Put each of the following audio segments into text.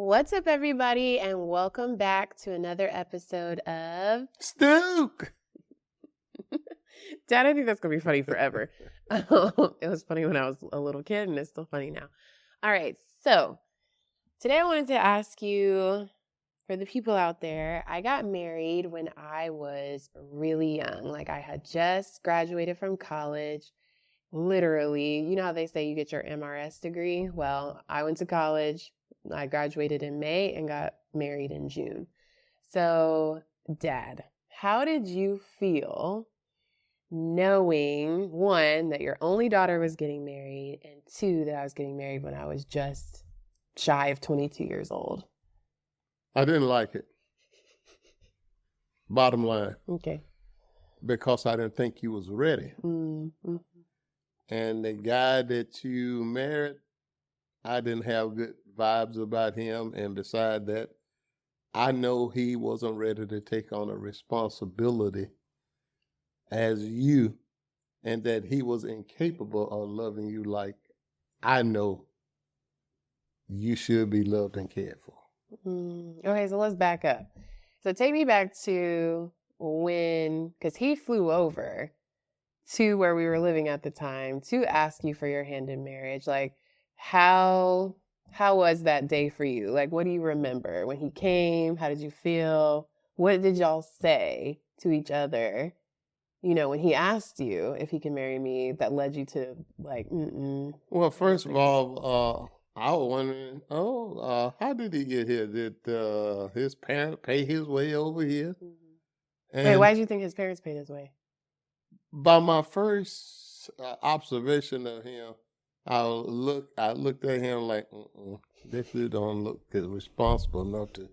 What's up, everybody, and welcome back to another episode of Stuuuke. Dad, I think that's going to be funny forever. It was funny when I was a little kid, and it's still funny now. All right, so today I wanted to ask you, for the people out there, I got married when I was really young. Like, I had just graduated from college. Literally, you know how they say you get your MRS degree? Well, I went to college. I graduated in May and got married in June. So, Dad, how did you feel knowing, one, that your only daughter was getting married, and two, that I was getting married when I was just shy of 22 years old? I didn't like it. Bottom line. Okay. Because I didn't think you was ready. Mm-hmm. And the guy that you married, I didn't have good vibes about him. And beside that, I know he wasn't ready to take on a responsibility as you, and that he was incapable of loving you like I know you should be loved and cared for. Okay, so let's back up. So take me back to when, because he flew over to where we were living at the time to ask you for your hand in marriage. Like, how was that day for you? Like, what do you remember when he came? How did you feel? What did y'all say to each other? You know, when he asked you if he can marry me, that led you to like, Well, first of all, I was wondering, how did he get here? Did his parents pay his way over here? Mm-hmm. Wait, why did you think his parents paid his way? By my first observation of him, I looked at him like, this dude don't look responsible enough to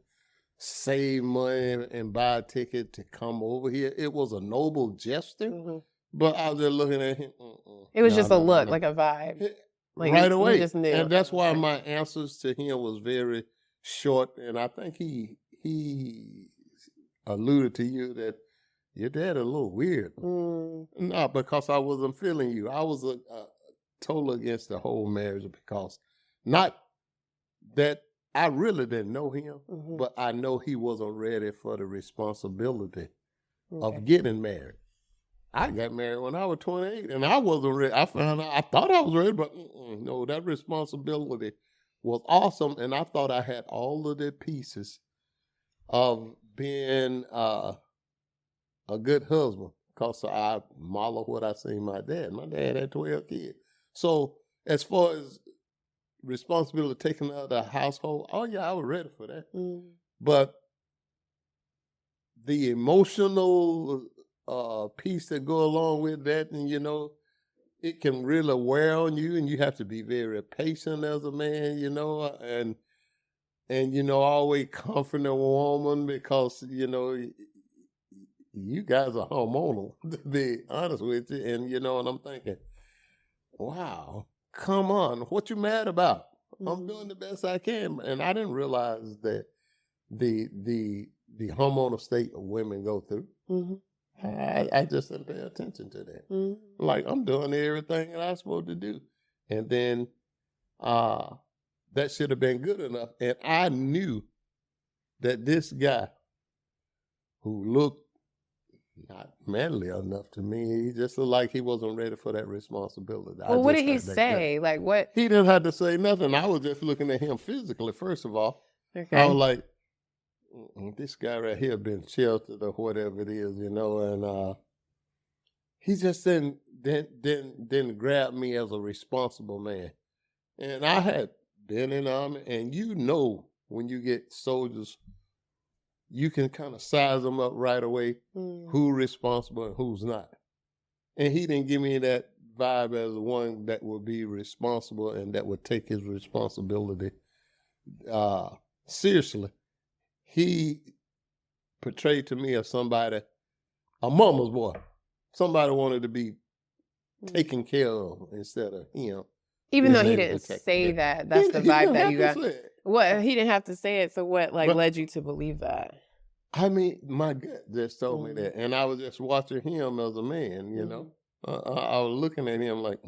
save money and buy a ticket to come over here. It was a noble gesture, but I was just looking at him. It was just a look, like a vibe. Like right away. Just knew. And that's why my answers to him was very short. And I think he alluded to you that your dad a little weird. No, because I wasn't feeling you. I was total against the whole marriage because not that I really didn't know him, but I know he wasn't ready for the responsibility of getting married. I got married when I was 28, and I wasn't ready. I found out, I thought I was ready, but no, that responsibility was awesome, and I thought I had all of the pieces of being a good husband, because I model what I seen my dad. My dad had 12 kids. So as far as responsibility taking out of the household, oh yeah, I was ready for that. But the emotional piece that go along with that, and you know, it can really wear on you, and you have to be very patient as a man, you know, and you know, always comforting a woman, because you know, you guys are hormonal, to be honest with you. And you know, and I'm thinking, wow, come on, what you mad about? I'm doing the best I can. And I didn't realize that the hormonal state of women go through. I just didn't pay attention to that. Like, I'm doing everything that I'm supposed to do. And then that should have been good enough. And I knew that this guy who looked not manly enough to me, he just looked like he wasn't ready for that responsibility. Well, what did he say? Like, what? He didn't have to say nothing. I was just looking at him physically, first of all. Okay. I was like, this guy right here been sheltered or whatever it is, you know, and he just didn't grab me as a responsible man. And I had been in the army, and you know, when you get soldiers, you can kind of size them up right away, who's responsible and who's not. And he didn't give me that vibe as one that would be responsible and that would take his responsibility seriously. He portrayed to me as somebody, a mama's boy, somebody wanted to be taken care of instead of him. Even though he didn't say that, that's the vibe that you got. What, he didn't have to say it, so what led you to believe that? I mean, my gut just told me that, and I was just watching him as a man, you know. I was looking at him like,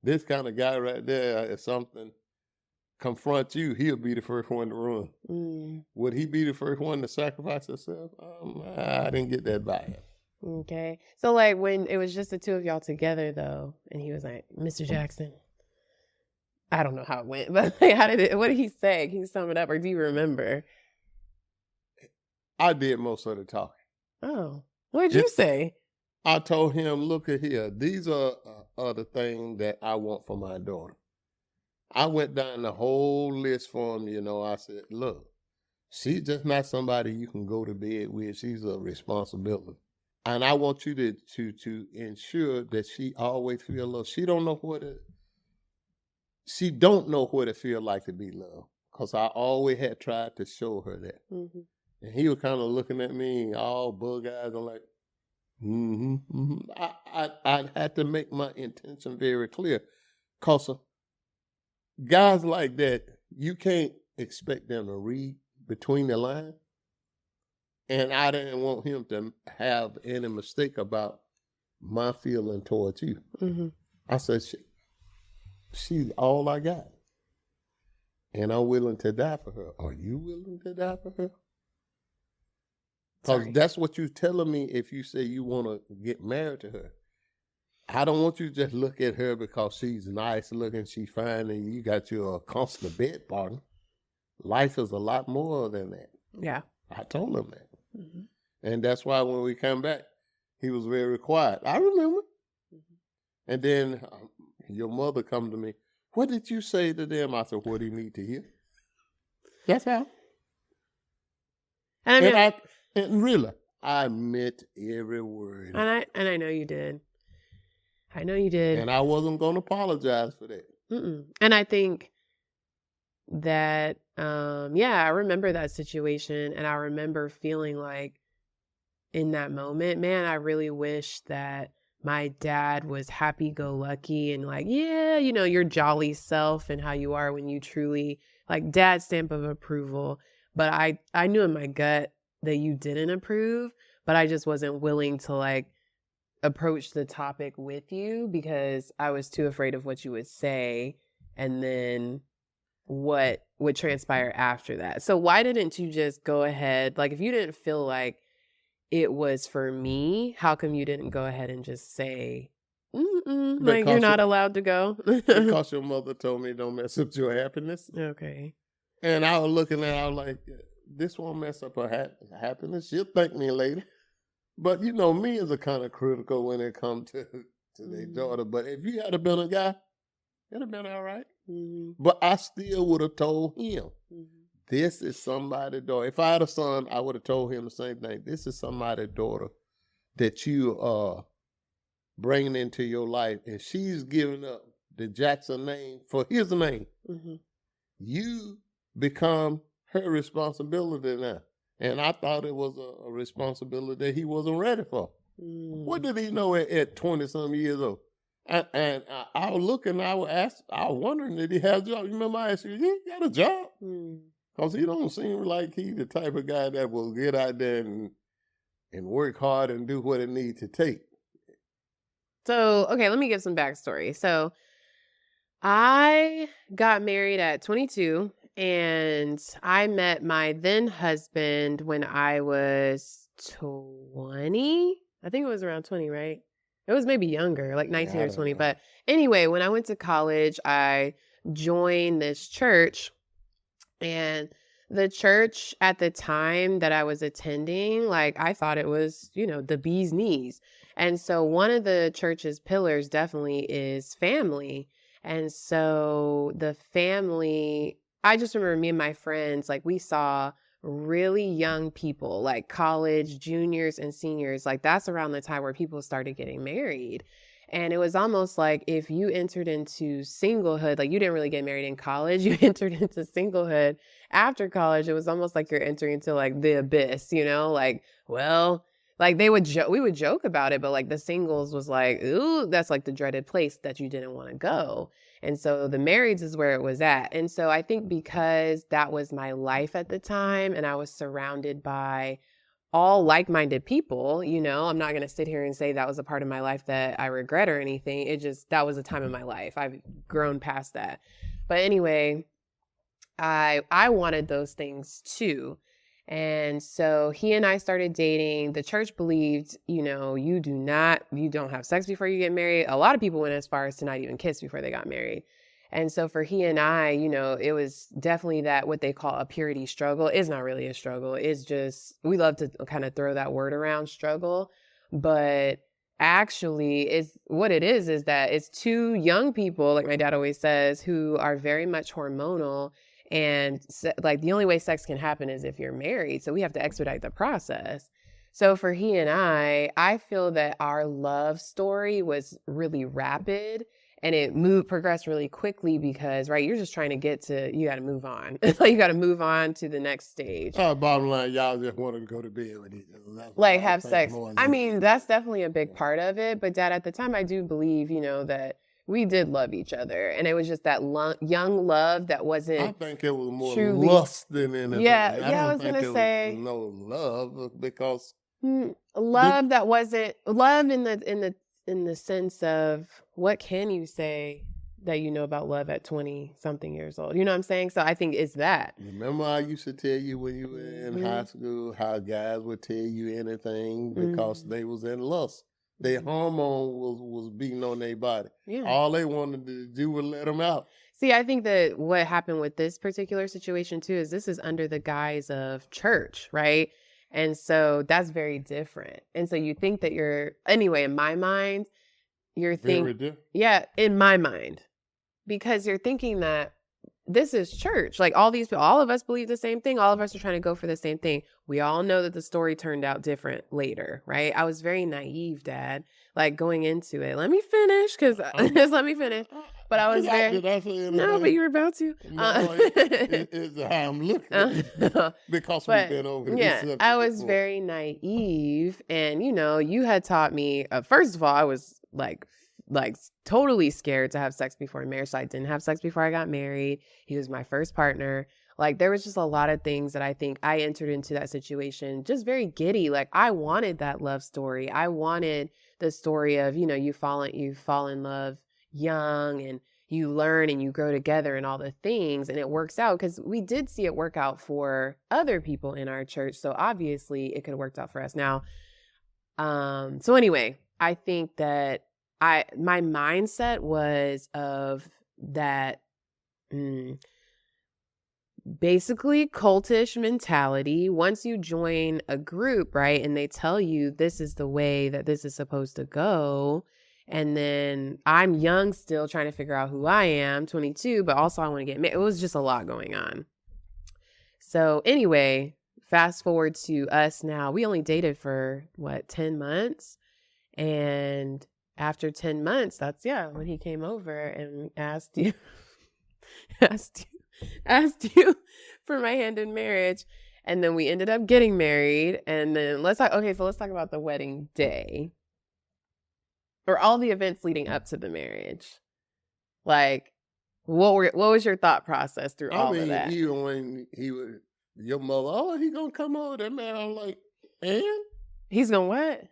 this kind of guy right there is something confront you, he'll be the first one to run. Would he be the first one to sacrifice himself? I didn't get that vibe. Okay. So like when it was just the two of y'all together though, and he was like, Mr. Jackson, I don't know how it went, but like, what did he say? Can you sum it up or do you remember? I did most of the talking. Oh, what did you say? I told him, look at here, these are the things that I want for my daughter. I went down the whole list for him, I said, look, she's just not somebody you can go to bed with. She's a responsibility. And I want you to ensure that she always feel loved. She don't know what it feel like to be loved. Because I always had tried to show her that. Mm-hmm. And he was kind of looking at me, all bug eyes. I'm like, I had to make my intention very clear. Because guys like that, you can't expect them to read between the lines. And I didn't want him to have any mistake about my feeling towards you. Mm-hmm. I said, she's all I got. And I'm willing to die for her. Are you willing to die for her? Because that's what you're telling me if you say you want to get married to her. I don't want you to just look at her because she's nice looking, she's fine, and you got your constant bed partner. Life is a lot more than that. Yeah. I told him that. Mm-hmm. And that's why when we come back, he was very quiet. I remember. Mm-hmm. And then your mother come to me, what did you say to them? I said, what do you need to hear? Yes, sir. And really, I meant every word. And I know you did. I know you did. And I wasn't going to apologize for that. Mm-mm. And I think that, I remember that situation. And I remember feeling like in that moment, man, I really wish that my dad was happy-go-lucky and like, yeah, your jolly self and how you are when you truly, like dad's stamp of approval. But I knew in my gut that you didn't approve, but I just wasn't willing to like approach the topic with you because I was too afraid of what you would say and then what would transpire after that. So why didn't you just go ahead? Like if you didn't feel like it was for me, how come you didn't go ahead and just say, like you're not allowed to go? Because your mother told me don't mess up your happiness. Okay. And I was looking at her like, this won't mess up her happiness. She'll thank me later. But me is a kind of critical when it comes to their daughter. But if you had been a guy, it'd have been all right. Mm-hmm. But I still would have told him, this is somebody's daughter. If I had a son, I would have told him the same thing. This is somebody's daughter that you are bringing into your life. And she's giving up the Jackson name for his name. Mm-hmm. You become her responsibility now. And I thought it was a responsibility that he wasn't ready for. What did he know at 20-some years old? And I was looking, I was wondering, did he have a job? You remember I asked you, he got a job? Because he don't seem like he the type of guy that will get out there and work hard and do what it needs to take. So, okay, let me give some backstory. So I got married at 22. And I met my then husband when I was 20. I think it was around 20, right? It was maybe younger, like 19 or 20. But anyway, when I went to college, I joined this church. And the church at the time that I was attending, like I thought it was, the bee's knees. And so one of the church's pillars definitely is family. And so the family, I just remember me and my friends, like we saw really young people, like college, juniors and seniors, like that's around the time where people started getting married. And it was almost like if you entered into singlehood, like you didn't really get married in college, you entered into singlehood after college, it was almost like you're entering into like the abyss, like, well, like we would joke about it, but like the singles was like, ooh, that's like the dreaded place that you didn't want to go. And so the marrieds is where it was at. And so I think because that was my life at the time and I was surrounded by all like-minded people, I'm not going to sit here and say that was a part of my life that I regret or anything. That was a time in my life. I've grown past that. But anyway, I wanted those things too. And so he and I started dating. The church believed, you don't have sex before you get married. A lot of people went as far as to not even kiss before they got married. And so for he and I, it was definitely that what they call a purity struggle. It's not really a struggle. It's just, we love to kind of throw that word around, struggle. But actually, what it is that it's two young people, like my dad always says, who are very much hormonal. And like the only way sex can happen is if you're married. So we have to expedite the process. So for he and I feel that our love story was really rapid and it progressed really quickly because, right, you're just trying to you got to move on. Like you got to move on to the next stage. Bottom line, y'all just wanted to go to bed with each other. Like have sex. I mean, that's definitely a big part of it. But Dad, at the time, I do believe, that we did love each other. And it was just that young love that wasn't. I think it was more lust than anything. Yeah, I was going to say. No love because. Love that wasn't love in the sense of what can you say that you know about love at 20 something years old? You know what I'm saying? So I think it's that. Remember I used to tell you when you were in high school how guys would tell you anything because they was in lust. Their hormone was beating on their body. Yeah. All they wanted to do was let them out. See, I think that what happened with this particular situation too is this is under the guise of church, right? And so that's very different. And so you think that anyway, in my mind, you're thinking, yeah, in my mind, because you're thinking that this is church. Like all of us believe the same thing. All of us are trying to go for the same thing. We all know that the story turned out different later, right? I was very naive, Dad, like going into it. Let me finish, just let me finish. But I was no, but you were about to. No, it's how I'm looking because we've been over this. Yeah, I was very naive, and you had taught me. First of all, I was like totally scared to have sex before marriage. So I didn't have sex before I got married. He was my first partner. Like there was just a lot of things that I think I entered into that situation just very giddy. Like I wanted that love story. I wanted the story of, you fall in love young and you learn and you grow together and all the things, and it works out because we did see it work out for other people in our church. So obviously it could have worked out for us now. So anyway, I think that my mindset was of that basically cultish mentality. Once you join a group, right, and they tell you this is the way that this is supposed to go, and then I'm young still trying to figure out who I am, 22, but also I want to get married. It was just a lot going on. So anyway, fast forward to us now. We only dated for 10 months, and after 10 months, that's when he came over and asked you for my hand in marriage. And then we ended up getting married. And then let's talk about the wedding day or all the events leading up to the marriage. Like, what was your thought process through all of that? Even when your mother, he gonna come over there, man. I'm like, and? He's gonna what?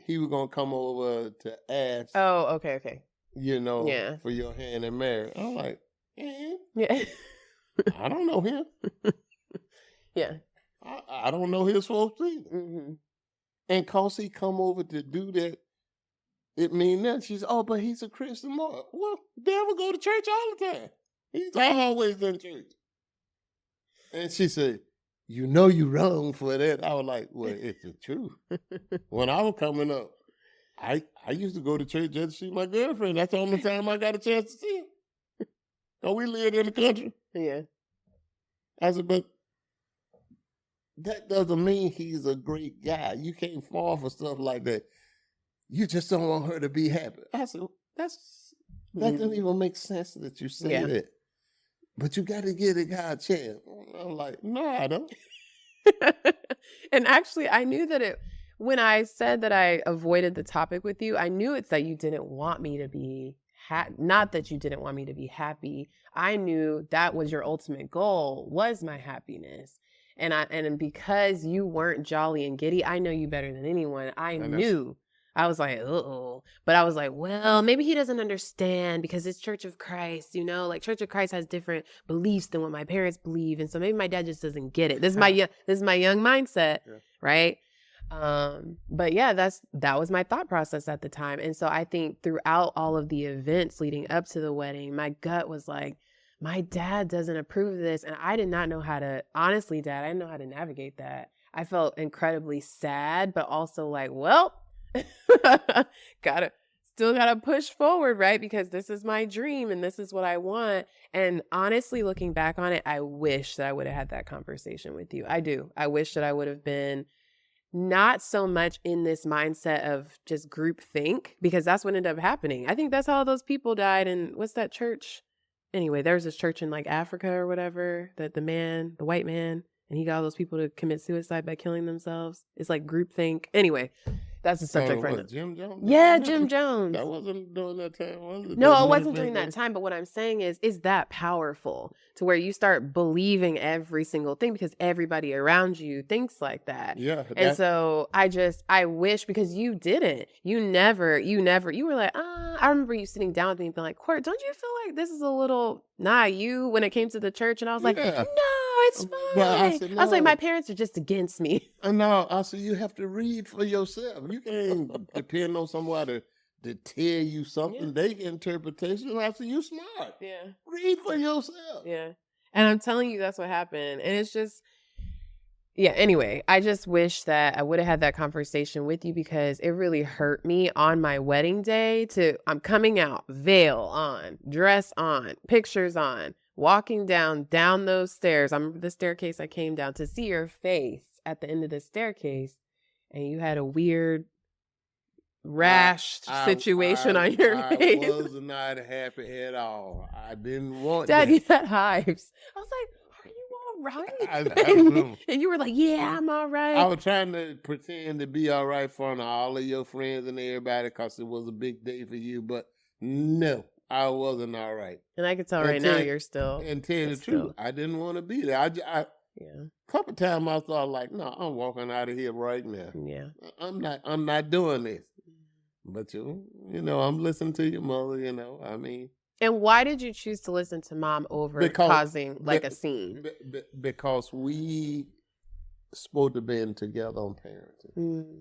He was gonna come over to ask. Oh, okay. For your hand in marriage. I'm like, and? Yeah. I don't know him. Yeah. I don't know his folks either. Mm-hmm. And cause he come over to do that, it mean that she's, but he's a Christian boy. Well, Dad go to church all the time. He's always in church. And she said, you wrong for that. I was like, well, it's the truth. When I was coming up, I used to go to church just to see my girlfriend. That's the only time I got a chance to see her. So we lived in the country. Yeah. I said, but that doesn't mean he's a great guy. You can't fall for stuff like that. You just don't want her to be happy. I said, that doesn't even make sense that you say that. But you got to give the guy a chance. I'm like, no, I don't. And actually, I knew that when I said that I avoided the topic with you, I knew it's that you didn't want me to be not that you didn't want me to be happy. I knew that was your ultimate goal, was my happiness. And because you weren't jolly and giddy, I know you better than anyone. I knew I was like, uh-oh. But I was like, well, maybe he doesn't understand because it's Church of Christ, you know? Like Church of Christ has different beliefs than what my parents believe. And so maybe my dad just doesn't get it. This is my young mindset, right? But yeah, that was my thought process at the time. And so I think throughout all of the events leading up to the wedding, my gut was like, my dad doesn't approve of this. And I did not know how to, honestly, Dad, I didn't know how to navigate that. I felt incredibly sad, but also like, well, still gotta push forward, right? Because this is my dream and this is what I want. And honestly, looking back on it, I wish that I would have had that conversation with you. I do. I wish that I would have been not so much in this mindset of just group think, because that's what ended up happening. I think that's how those people died. And what's that church? Anyway, there was this church in like Africa or whatever that the white man, and he got all those people to commit suicide by killing themselves. It's like groupthink. Anyway, that's the subject for it. Jim Jones? Yeah, Jim Jones. That wasn't during that time. No, it wasn't during that time. But what I'm saying is that powerful to where you start believing every single thing because everybody around you thinks like that. Yeah. And so I wish, because you didn't. You were like, I remember you sitting down with me and being like, Court, don't you feel like this is a little you when it came to the church? And I was like, no, it's fine. Well, I was like, my parents are just against me. No, I said, you have to read for yourself. You can't depend on somebody to tell you something. They get interpretation. I said, you smart. Yeah. Read for yourself. Yeah. And I'm telling you, that's what happened. And it's just, anyway, I just wish that I would have had that conversation with you because it really hurt me on my wedding day I'm coming out, veil on, dress on, pictures on, walking down those stairs. I remember the staircase I came down to see your face at the end of the staircase, and you had a weird rash situation on your face. I was not happy at all. I didn't want Dad, that. you had hives. I was like, are you all right? And you were like, yeah, I'm all right. I was trying to pretend to be all right in front of all of your friends and everybody because it was a big day for you, but no. I wasn't all right. And I can tell right now you're still. And tell you the truth, I didn't want to be there. A couple of times I thought like, no, I'm walking out of here right now. Yeah. I'm not doing this. But you know, I'm listening to your mother, you know, I mean. And why did you choose to listen to Mom over causing like a scene? Because we supposed to be together on parenting.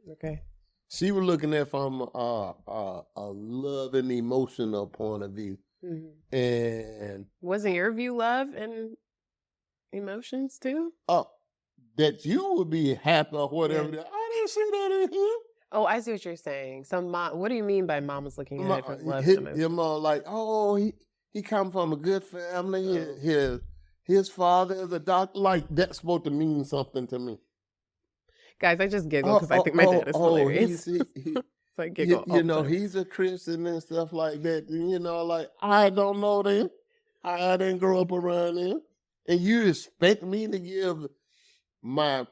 Okay. She was looking at it from a love and emotional point of view. Mm-hmm. And wasn't your view love and emotions too? That you would be happy or whatever. Yeah. I didn't see that in him. Oh, I see what you're saying. So, what do you mean by Mom was looking at it from love and emotions? Your mom like, he come from a good family. His father is a doctor. Like, that's supposed to mean something to me. Guys, I just giggle because I think my dad is hilarious. So I giggle. You know, he's a Christian and stuff like that. And, you know, like, I don't know them. I didn't grow up around them. And you expect me to give my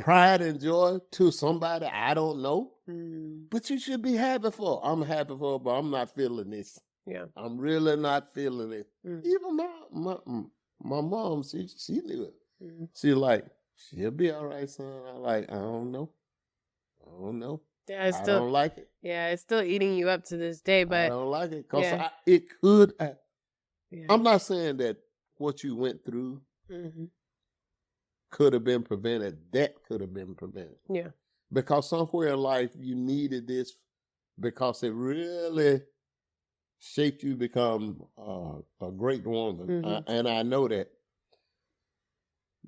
pride and joy to somebody I don't know? But you should be happy for. I'm happy for, but I'm not feeling this. Yeah. I'm really not feeling it. Even my mom, she knew it. She like, she'll be all right, son. I don't know. Yeah, I don't like it. Yeah, it's still eating you up to this day, but I don't like it because it could. I'm not saying that what you went through could have been prevented. That could have been prevented. Yeah. Because somewhere in life you needed this because it really shaped you to become a great woman. And I know that.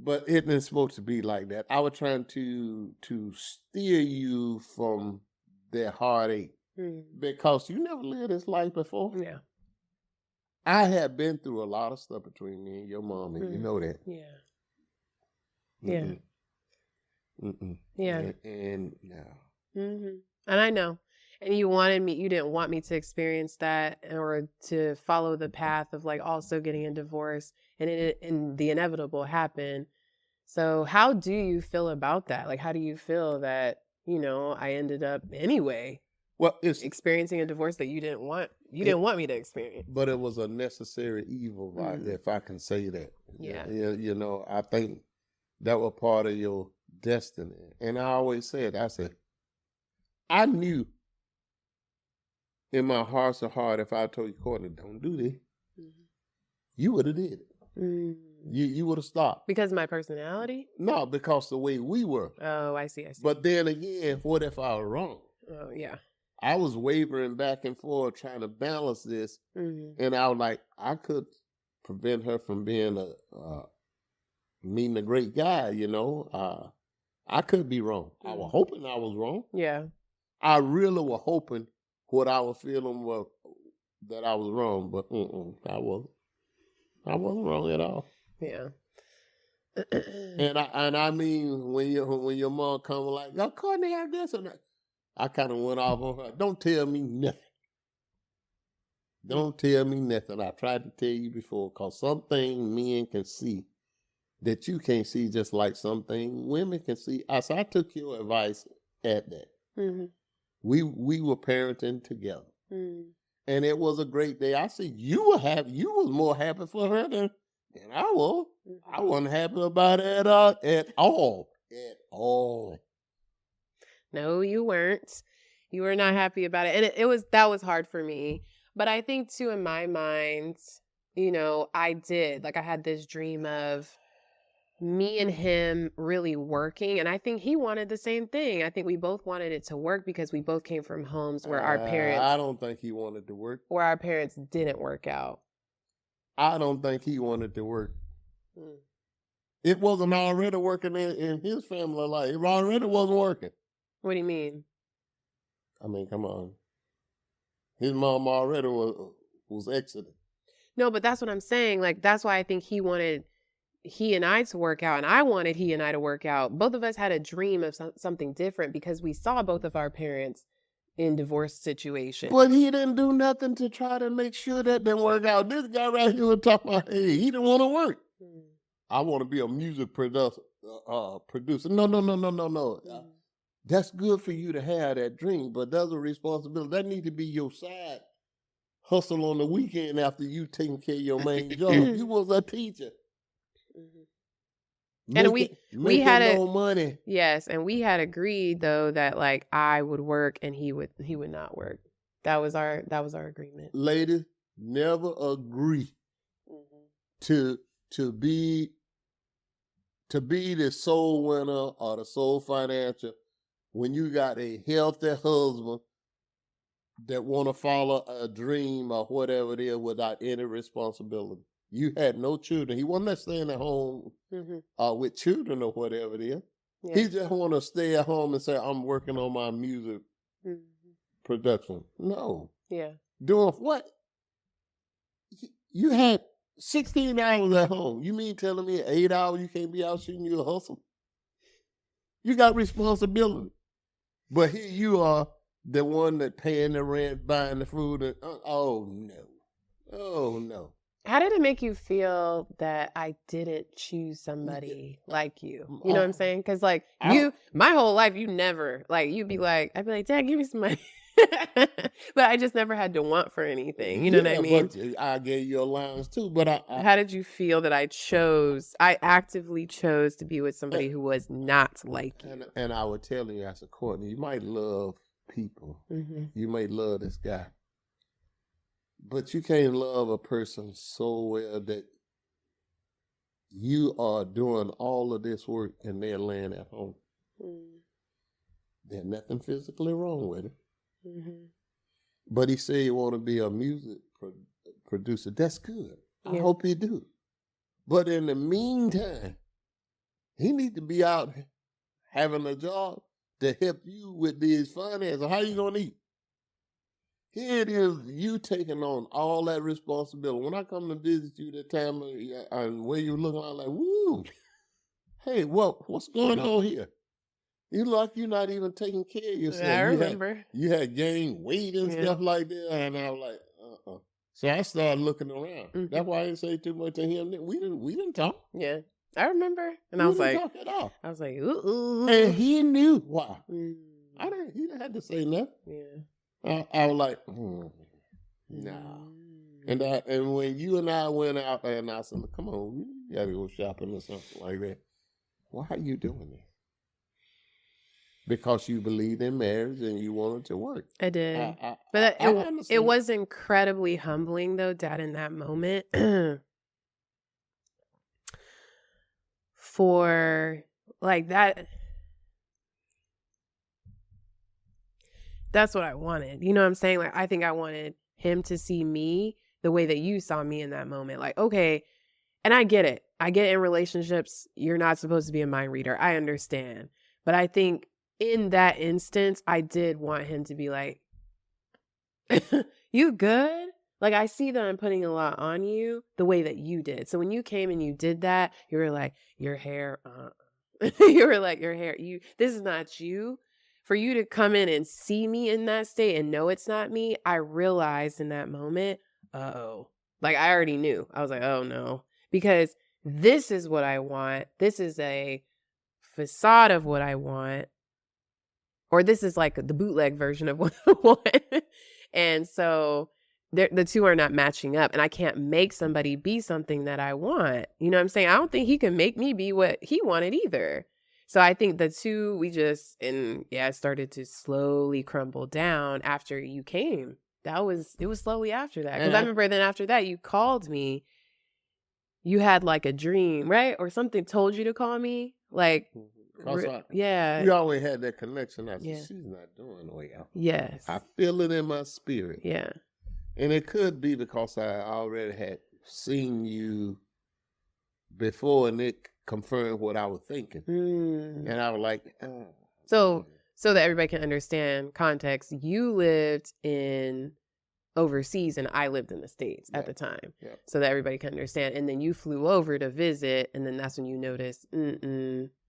But it isn't supposed to be like that. I was trying to steer you from that heartache because you never lived this life before. Yeah. I have been through a lot of stuff between me and your mom, and you know that. Yeah. Yeah. And no. And I know. And you didn't want me to experience that or to follow the path of like also getting a divorce and the inevitable happened. So how do you feel about that? Like, how do you feel that, you know, I ended up anyway? Well, it's experiencing a divorce that you didn't want. You didn't want me to experience. But it was a necessary evil, right? If I can say that. Yeah. You know, I think that was part of your destiny. And I always said, I knew in my heart of heart, if I told you, Courtney, don't do this, you would have did it. You would have stopped. Because of my personality? No, because the way we were. Oh, I see. But then again, what if I was wrong? Oh, yeah. I was wavering back and forth trying to balance this. And I was like, I could prevent her from being meeting a great guy, you know. I could be wrong. I was hoping I was wrong. Yeah. I really was hoping what I was feeling was that I was wrong, but I wasn't. I wasn't wrong at all. Yeah. and I mean, when your mom come like, oh, Courtney have this or that, I kind of went off on her. Don't tell me nothing. Don't tell me nothing. I tried to tell you before, because something men can see that you can't see, just like something women can see. I took your advice at that. We were parenting together. And it was a great day. I see you were happy. You was more happy for her than I was. I wasn't happy about it at all. At all. No, you weren't. You were not happy about it. And that was hard for me. But I think too, in my mind, you know, I had this dream of me and him really working. And I think he wanted the same thing. I think we both wanted it to work because we both came from homes where our parents... I don't think he wanted to work. Where our parents didn't work out. I don't think he wanted to work. It wasn't already working in his family life. It already wasn't working. What do you mean? I mean, come on. His mom already was exiting. No, but that's what I'm saying. Like, that's why I think he wanted he and I to work out, and I wanted he and I to work out. Both of us had a dream of something different because we saw both of our parents in divorce situations. But he didn't do nothing to try to make sure that didn't work out. This guy right here was talking about, hey, he didn't want to work. I want to be a music producer. No. That's good for you to have that dream, but that's a responsibility. That need to be your side hustle on the weekend after you taking care of your main job. You was a teacher. And we had no money. Yes, and we had agreed though that like I would work and he would not work. That was our agreement. Ladies, never agree to be the sole winner or the sole financial when you got a healthy husband that want to follow a dream or whatever it is without any responsibility. You had no children. He wasn't staying at home with children or whatever it is. Yeah. He just want to stay at home and say, I'm working on my music production. No. Yeah. Doing what? You had 16 hours at home. You mean telling me 8 hours you can't be out shooting your hustle? You got responsibility. But here you are, the one that paying the rent, buying the food. And, oh, no. How did it make you feel that I didn't choose somebody like you? You know what I'm saying? Because like my whole life, you never, like, I'd be like, Dad, give me some money. But I just never had to want for anything. You know what I mean? But I gave you allowance too. But how did you feel that I actively chose to be with somebody who was not like you? And I would tell you, as a Courtney, you might love people. You may love this guy. But you can't love a person so well that you are doing all of this work and they're laying at home. There's nothing physically wrong with it. But he said he want to be a music producer. That's good. I hope he do. But in the meantime, he need to be out having a job to help you with these finances. How you going to eat? Here it is, you taking on all that responsibility. When I come to visit you that time and where you looking, I'm like, woo, hey, what's going on here? You look like you're not even taking care of yourself. I remember. You had gained weight and stuff like that. And I was like, So I started looking around. That's why I didn't say too much to him. We didn't talk. Yeah. I remember. And I was like, talk at all. I was like, ooh. And he knew why. He didn't have to say nothing. Yeah. I was like, nah. And when you and I went out there and I said, come on, we gotta go shopping or something like that. Why are you doing this? because you believed in marriage and you wanted to work. I did. But it was incredibly humbling, though, Dad, in that moment. For like that. That's what I wanted. You know what I'm saying? Like, I think I wanted him to see me the way that you saw me in that moment. Like, okay. And I get it. I get in relationships, you're not supposed to be a mind reader. I understand. But I think in that instance, I did want him to be like, you good? Like, I see that I'm putting a lot on you the way that you did. So when you came and you did that, you were like, your hair, you were like, your hair, this is not you. For you to come in and see me in that state and know it's not me, I realized in that moment, uh-oh. Like, I already knew. I was like, oh no. Because this is what I want. This is a facade of what I want. Or this is like the bootleg version of what I want. And so the two are not matching up. And I can't make somebody be something that I want. You know what I'm saying? I don't think he can make me be what he wanted either. So I think the two, it started to slowly crumble down after you came. It was slowly after that. Because I remember then after that, you called me. You had like a dream, right? Or something told you to call me. Like, yeah. You always had that connection. I said, she's not doing well. Yes. I feel it in my spirit. Yeah. And it could be because I already had seen you before and it confirmed what I was thinking. And I was like, So that everybody can understand context, you lived in overseas and I lived in the States at the time. Yeah. So that everybody can understand. And then you flew over to visit, and then that's when you noticed,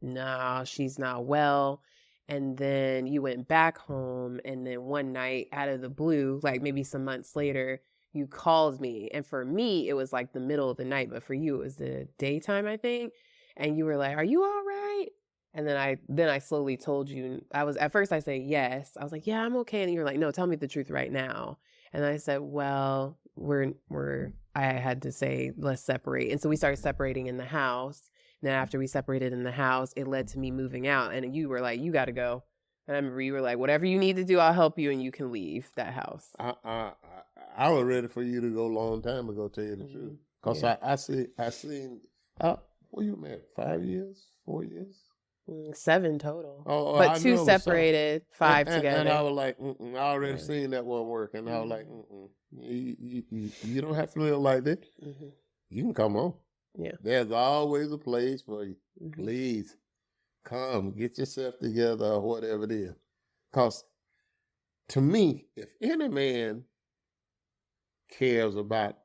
nah, she's not well. And then you went back home, and then one night out of the blue, like maybe some months later, you called me. And for me, it was like the middle of the night, but for you, it was the daytime, I think. And you were like, are you all right? And then I slowly told you, at first I said, yes. I was like, yeah, I'm okay. And you were like, no, tell me the truth right now. And I said, well, I had to say, let's separate. And so we started separating in the house. And then after we separated in the house, it led to me moving out. And you were like, you got to go. And I remember you were like, whatever you need to do, I'll help you and you can leave that house. I was ready for you to go a long time ago, tell you the truth. Because I seen, what you married, 5 years, 4 years? 7 total. But 2 separated, 5 together. And I was like, I already seen that one work. And I was like, you don't have to live like this. You can come on. Yeah. There's always a place for you. Please come, get yourself together or whatever it is. Because to me, if any man cares about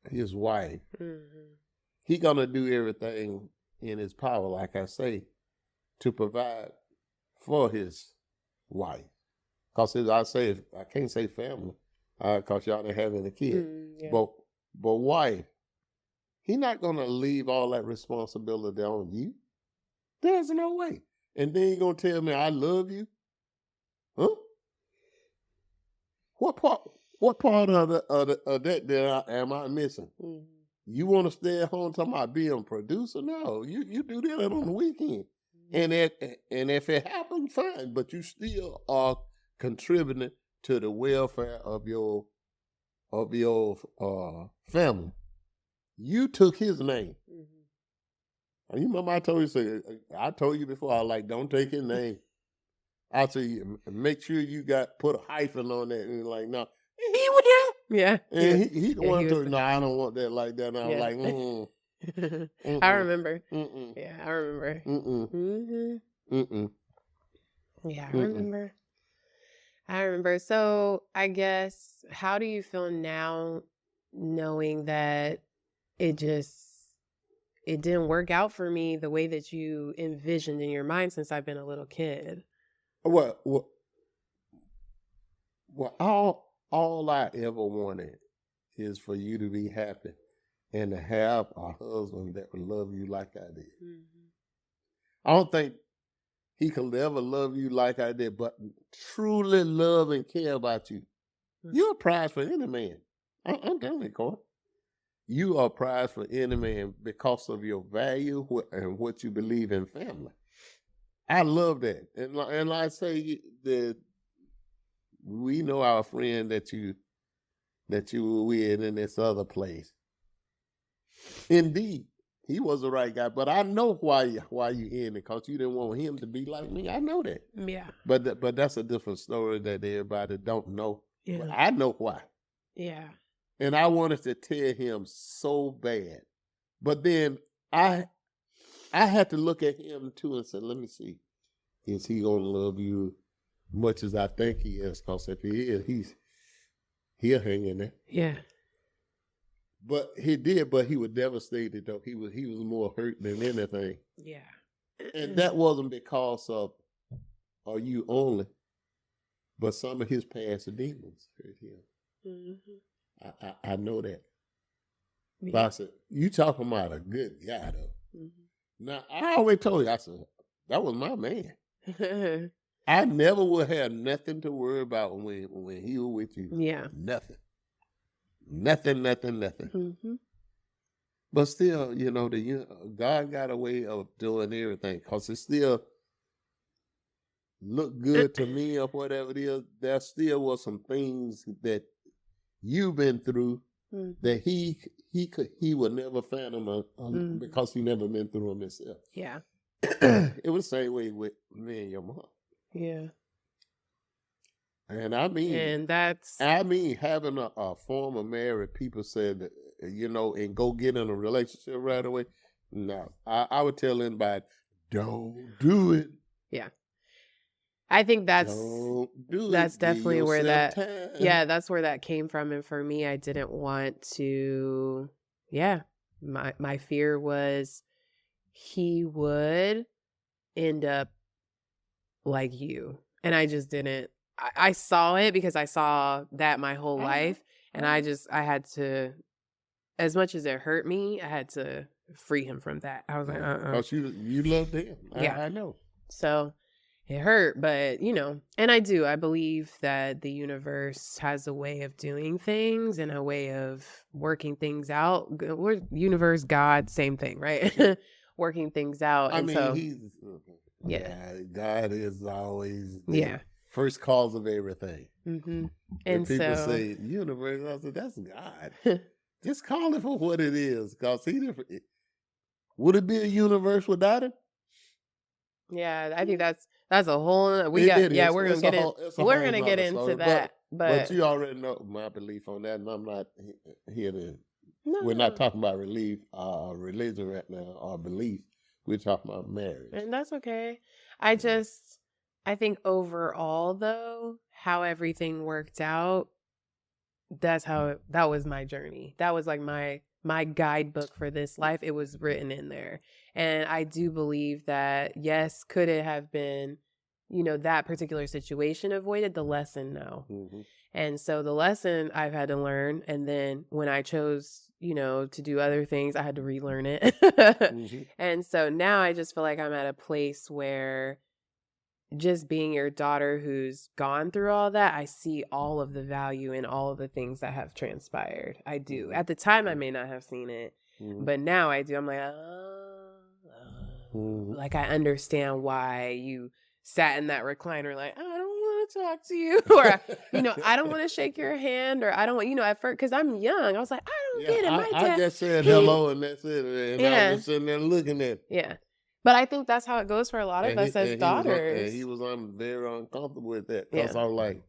his wife, he going to do everything in his power, like I say, to provide for his wife. Because I can't say family, because y'all didn't have any kids. But wife, he not going to leave all that responsibility on you. There's no way. And then you're going to tell me I love you? Huh? What part of that am I missing? You want to stay at home talking about being a producer? No, you do that on the weekend. And if it happens, fine. But you still are contributing to the welfare of your family. You took his name. And you remember I told you before, I was like, don't take his name. I said, make sure you put a hyphen on that. And like, no. And he would do. Yeah. And he the one told me, no, I don't want that like that. And I was like, I remember. Yeah, I remember. Yeah, I remember. So I guess, how do you feel now knowing that it didn't work out for me the way that you envisioned in your mind since I've been a little kid? Well, all I ever wanted is for you to be happy and to have a husband that would love you like I did. I don't think he could ever love you like I did, but truly love and care about you. You're a prize for any man. I'm telling you, Court. You are a prize for any man because of your value and what you believe in family. I love that. And I say that we know our friend that you were with in this other place. Indeed, he was the right guy. But I know why you in it, because you didn't want him to be like me. I know that. Yeah. But that's a different story that everybody don't know. Yeah. But I know why. Yeah. And I wanted to tell him so bad. But then I had to look at him too and say, let me see. Is he gonna love you much as I think he is? Because if he is, he'll hang in there. Yeah. But he did, but he was devastated though. He was more hurt than anything. Yeah. And that wasn't because of you only, but some of his past demons hurt him. Mm-hmm. I know that. Yeah. But I said, you talking about a good guy though. Mm-hmm. Now I always told you, I said, that was my man. I never would have nothing to worry about when he was with you. Yeah. Nothing. Mm-hmm. But still, God got a way of doing everything, because it still looked good to me or whatever it is. There still was some things that you've been through that he would never fathom because he never been through them himself. Yeah. It was the same way with me and your mom. Yeah. And having a former married, people said that, and go get in a relationship right away. No, I would tell anybody, don't do it. Yeah. I think that's definitely where that's where that came from. And for me, I didn't want to, my fear was he would end up like you. And I just didn't. I saw it because I saw that my whole life. And I had to, as much as it hurt me, I had to free him from that. I was like, Because you loved him. I know. So it hurt, but, and I believe that the universe has a way of doing things and a way of working things out. Universe, God, same thing, right? Working things out. God is always the first cause of everything. Mm-hmm. And people say universe, I said, that's God. Just call it for what it is, because would it be a universe without it? Yeah, I think that's a whole. We're gonna get into that. But you already know my belief on that, and I'm not here to. No. We're not talking about religion right now, or belief. We're talking about marriage, and that's okay. I think overall, though, how everything worked out, that was my journey. That was like my guidebook for this life. It was written in there. And I do believe that, yes, could it have been, that particular situation avoided? The lesson, no. Mm-hmm. And so the lesson I've had to learn. And then when I chose, to do other things, I had to relearn it. Mm-hmm. And so now I just feel like I'm at a place where just being your daughter who's gone through all that, I see all of the value in all of the things that have transpired. I do. At the time, I may not have seen it, but now I do. I'm like, like I understand why you sat in that recliner like, I don't want to talk to you, or, I don't want to shake your hand, or I don't want, at first, because I'm young. I was like, I don't get it. My dad, I just said hello and that's it. And I was just sitting there looking at it. Yeah. But I think that's how it goes for a lot of us as daughters. He was very uncomfortable with that. Because I was like,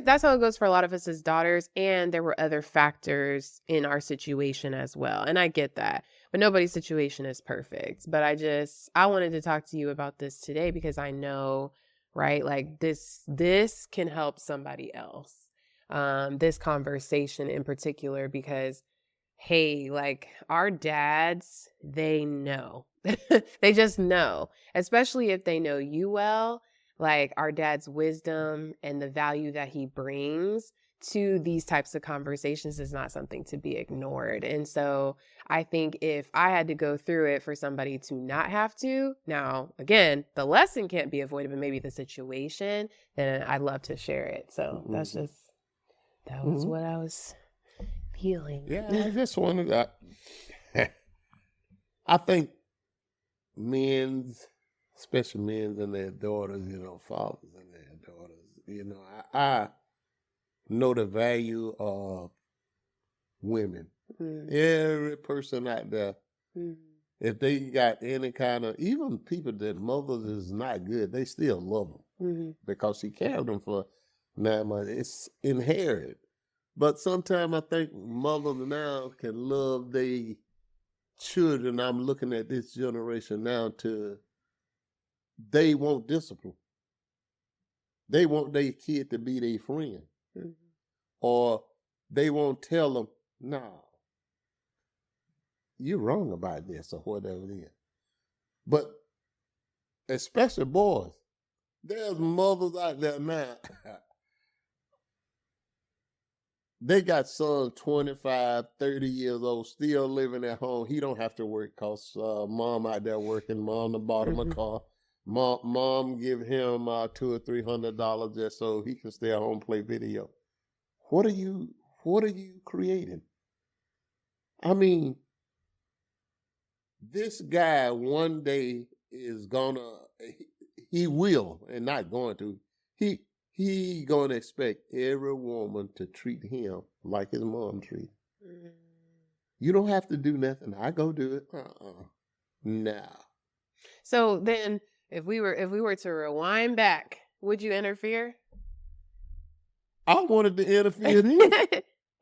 that's how it goes for a lot of us as daughters. And there were other factors in our situation as well. And I get that. But nobody's situation is perfect. But I wanted to talk to you about this today because I know, right, like this can help somebody else. This conversation in particular, because hey, like our dads, they know. They just know, especially if they know you well. Like our dad's wisdom and the value that he brings to these types of conversations is not something to be ignored. And so I think if I had to go through it for somebody to not have to, now, again, the lesson can't be avoided, but maybe the situation, then I'd love to share it. So that was what I was feeling. Yeah, I just wanted to, I think men's especially men and their daughters, fathers and their daughters. I know the value of women. Every person out there, if they got any kind of, even people that mothers is not good, they still love them because she carried them for 9 months. It's inherited. But sometimes I think mothers now can love their children. I'm looking at this generation now they want discipline. They want their kid to be their friend. Or they won't tell them, no, you're wrong about this or whatever it is. But especially boys, there's mothers out there now. They got sons 25, 30 years old, still living at home. He don't have to work because mom out there working. Mom done bought him a car. Mom give him $200 or $300 just so he can stay at home and play video. What are you creating? I mean, this guy one day is he will, and not going to, he gonna expect every woman to treat him like his mom treated. You don't have to do nothing. I go do it. No. So then, if we were to rewind back, would you interfere? I wanted to interfere then.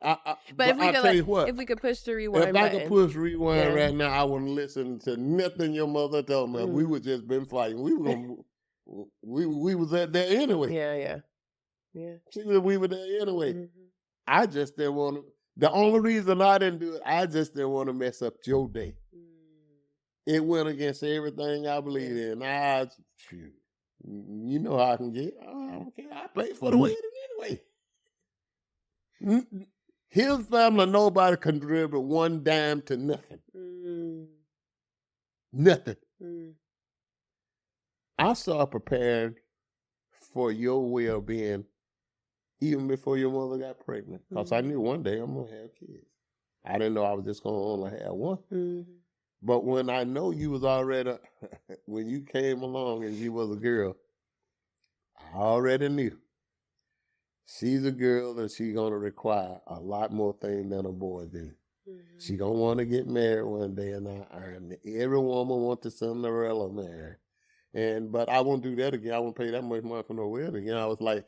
But if we could, if we could push the rewind button. If I could push rewind right now, I wouldn't listen to nothing your mother told me. We would just been fighting. We was at there anyway. Yeah. We were there anyway. I just didn't want to. The only reason I didn't do it, I just didn't want to mess up your day. It went against everything I believe in. You know how I can get. I don't care. I paid for the wedding anyway. His family, nobody contributed one dime to nothing. Nothing. I started preparing for your well-being even before your mother got pregnant. Because I knew one day I'm going to have kids. I didn't know I was just going to only have one. But when I know you was already, when you came along and you was a girl, I already knew. She's a girl and she's going to require a lot more things than a boy do. She going to want to get married one day, and every woman wants the Cinderella married. But I won't do that again. I won't pay that much money for no wedding again. I was like,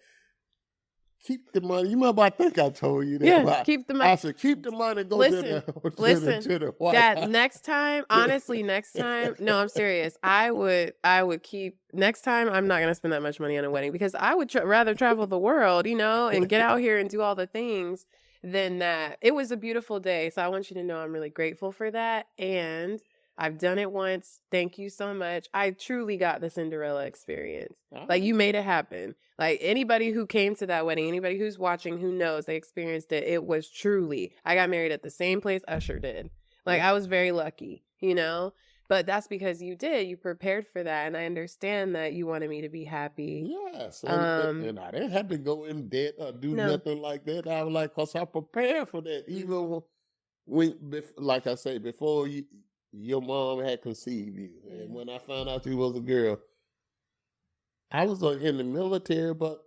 keep the money. You remember, I think I told you that. Yeah, keep the money. I said, keep the money. Go listen, to the White Dad, House. next time, honestly, no, I'm serious. I would keep, next time, I'm not going to spend that much money on a wedding because I would rather travel the world, and get out here and do all the things than that. It was a beautiful day. So I want you to know I'm really grateful for that. And I've done it once. Thank you so much. I truly got the Cinderella experience. Like, you made it happen. Like, anybody who came to that wedding, anybody who's watching, who knows, they experienced it. It was truly, I got married at the same place Usher did. Like, I was very lucky, But that's because you prepared for that. And I understand that you wanted me to be happy. Yes. And I didn't have to go in debt or do nothing like that. I was like, because I prepared for that. Even when, like I say, before your mom had conceived you. And when I found out you was a girl, I was in the military, but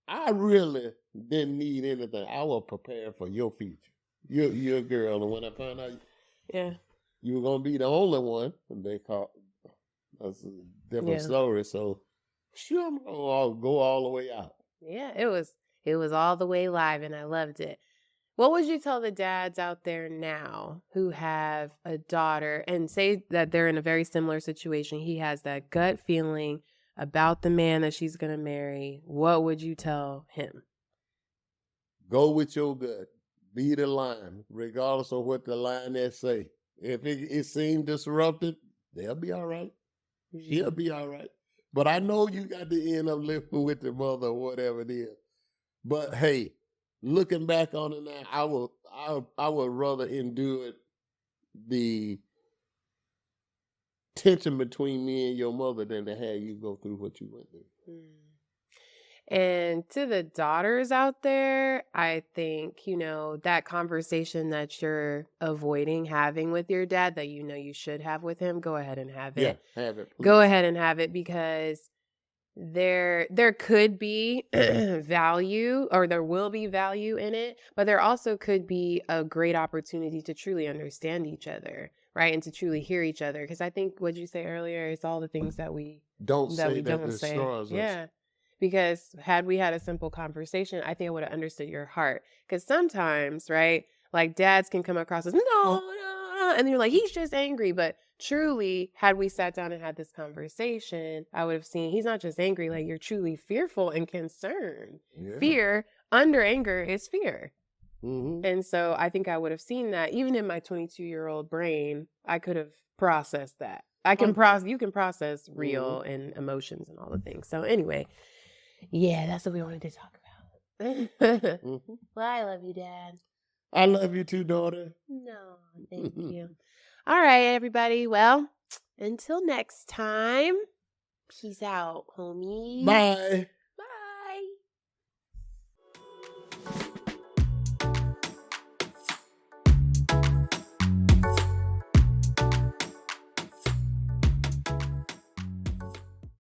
I really didn't need anything. I was prepared for your future. You're a girl. And when I found out you were going to be the only one, that's a different story. So, sure, I'm going to go all the way out. Yeah, it was all the way live, and I loved it. What would you tell the dads out there now who have a daughter and say that they're in a very similar situation? He has that gut feeling about the man that she's going to marry. What would you tell him? Go with your gut. Be the line, regardless of what the lioness say. If it seems disrupted, they'll be all right. She'll be all right. But I know you got to end up living with the mother or whatever it is. But hey, looking back on it now, I would rather endure the tension between me and your mother than to have you go through what you went through. And to the daughters out there, I think, that conversation that you're avoiding having with your dad that you should have with him, go ahead and have it. Yeah, have it. Please. Go ahead and have it, because there could be value, or there will be value in it, but there also could be a great opportunity to truly understand each other, right? And to truly hear each other. Because I think what you say earlier is all the things that we don't say. Yeah. Because had we had a simple conversation, I think I would have understood your heart. Because sometimes, right, like dads can come across as, no, and you're like, he's just angry. But truly, had we sat down and had this conversation, I would have seen he's not just angry, like you're truly fearful and concerned. Yeah. Fear under anger is fear. Mm-hmm. And so I think I would have seen that. Even in my 22-year-old brain, I could have processed that. You can process real and emotions and all the things. So anyway, yeah, that's what we wanted to talk about. Well, I love you, Dad. I love you too, daughter. No, thank you. All right, everybody. Well, until next time, peace out, homies. Bye.